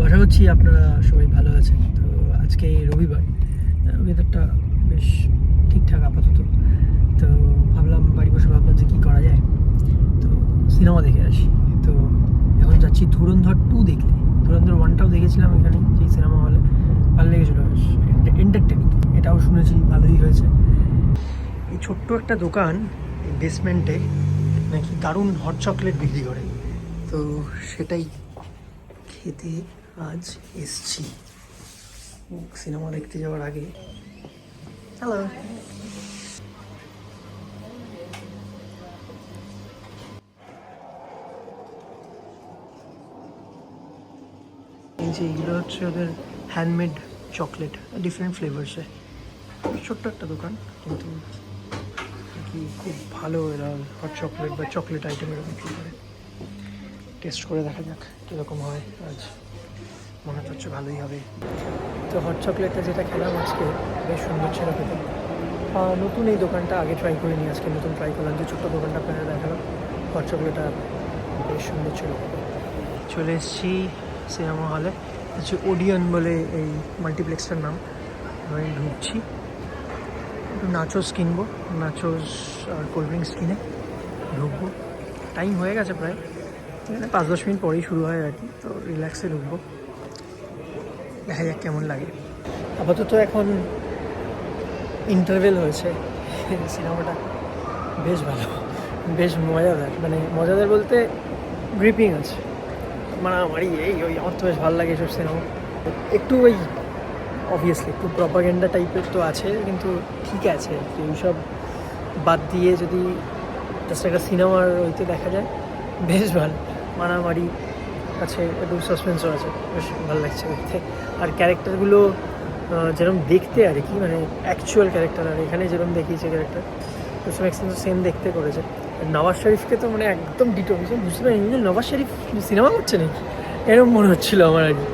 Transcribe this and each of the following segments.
আশা করছি আপনারা সবাই ভালো আছেন। তো আজকে রবিবার, ওয়েদারটা বেশ ঠিকঠাক আপাতত। তো বাড়ি বসে ভাবলাম যে কী করা যায়, তো সিনেমা দেখে আসি। তো এখন যাচ্ছি ধুরন্ধর 2 দেখতে। ধুরন্ধর 1টাও দেখেছিলাম এখানে, যেই সিনেমা হলে, ভালো লেগেছিলো, বেশ এন্টারটেনিং। এটাও শুনেছি ভালোই হয়েছে। এই ছোট্ট একটা দোকান বেসমেন্টে নাকি দারুণ হট চকলেট বিক্রি করে, তো সেটাই খেতে আজ এসছি সিনেমা দেখতে যাওয়ার আগে। হ্যালো, এই যে এইগুলো হচ্ছে ওদের হ্যান্ডমেড চকলেট, ডিফারেন্ট ফ্লেভার্সে। ছোট্ট একটা দোকান, কিন্তু কি খুব ভালো এরা হট চকলেট বা চকলেট আইটেম এরা বিক্রি করে। টেস্ট করে দেখা যাক কীরকম হয় আজ। মনে হচ্ছে ভালোই হবে। তো হট চকলেটটা যেটা খেলাম আজকে বেশ সুন্দর ছিল খেতে। নতুন এই দোকানটা আগে ট্রাই করিনি, আজকে নতুন ট্রাই করলাম। যে ছোট্ট দোকানটা আপনারা দেখালাম, হট চকলেটটা বেশ সুন্দর ছিল খেতে। চলে এসেছি সিনেমা হলে, হচ্ছে ওডিয়ন বলে এই মাল্টিপ্লেক্সটার নাম। আমি ঢুকছি, একটু নাচোস কিনবো, নাচোস আর কোল্ড ড্রিঙ্কস কিনে ঢুকবো। টাইম হয়ে গেছে প্রায়, 5-10 মিনিট পরেই শুরু হয় আর কি। তো রিল্যাক্সে ঢুকবো, দেখা যাক কেমন লাগে। আপাতত এখন ইন্টারভেল হয়েছে, সিনেমাটা বেশ ভালো, বেশ মজাদার। মানে মজাদার বলতে গ্রিপিং আছে, মারামারি এই ওই, আমার তো বেশ ভালো লাগে এসব সিনেমা। একটু ওই অবভিয়াসলি একটু প্রপাগেন্ডা টাইপের তো আছে, কিন্তু ঠিক আছে। এইসব বাদ দিয়ে যদি জাস্ট একটা সিনেমার ওইতে দেখা যায়, বেশ ভালো। মারামারি আছে, একটু সাসপেন্সও আছে, বেশ ভালো লাগছে দেখতে। আর ক্যারেক্টারগুলো যেরকম দেখতে আর কি, মানে অ্যাকচুয়াল ক্যারেক্টার, আর এখানে যেরকম দেখিয়েছে ক্যারেক্টার, তো সব এক্সটেন্ট সেম দেখতে করেছে। নওয়াজ শরীফকে তো মানে একদম ডিটো, বুঝতে পারিনি যে নওয়াজ শরীফ সিনেমা করছে নাকি, এরকম মনে হচ্ছিলো আমার আর কি।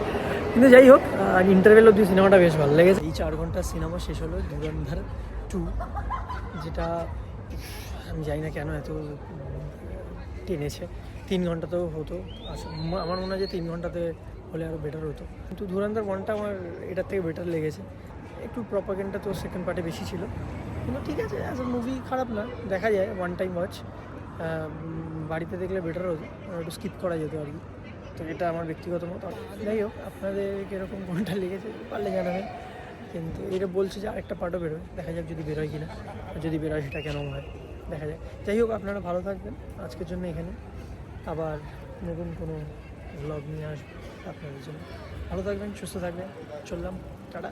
কিন্তু যাই হোক, ইন্টারভেল অব্দি সিনেমাটা বেশ ভালো লেগেছে। এই 4 ঘন্টার সিনেমা শেষ হলো ধুরন্ধর 2, যেটা আমি জানি না কেন এত টেনেছে। 3 ঘন্টাতেও হতো, আমার মনে হয় যে 3 ঘন্টাতে হলে আরও বেটার হতো। কিন্তু ধুরন্ধর 1টা আমার এটার থেকে বেটার লেগেছে। একটু প্রপাগেন্ডটা তো সেকেন্ড পার্টে বেশি ছিল, কিন্তু ঠিক আছে, অ্যাজ এ মুভি খারাপ না, দেখা যায়, ওয়ান টাইম ওয়াচ। বাড়িতে দেখলে বেটার হতো, একটু স্কিপ করা যেত আর কি। তো এটা আমার ব্যক্তিগত মত। যাই হোক, আপনাদের কীরকম কোনটা লেগেছে পারলে জানাবেন। কিন্তু এটা বলছে যে আরেকটা পার্টও বেরোয়, দেখা যাক যদি বেরোয় কিনা, যদি বেরোয় সেটা কেন হয় দেখা যায়। যাই হোক, আপনারা ভালো থাকবেন। আজকের জন্য এখানে, আবার নতুন কোনো ব্লগ নিয়ে আসবো আপনাদের জন্য। ভালো থাকবেন, সুস্থ থাকবেন, চললাম, টাটা।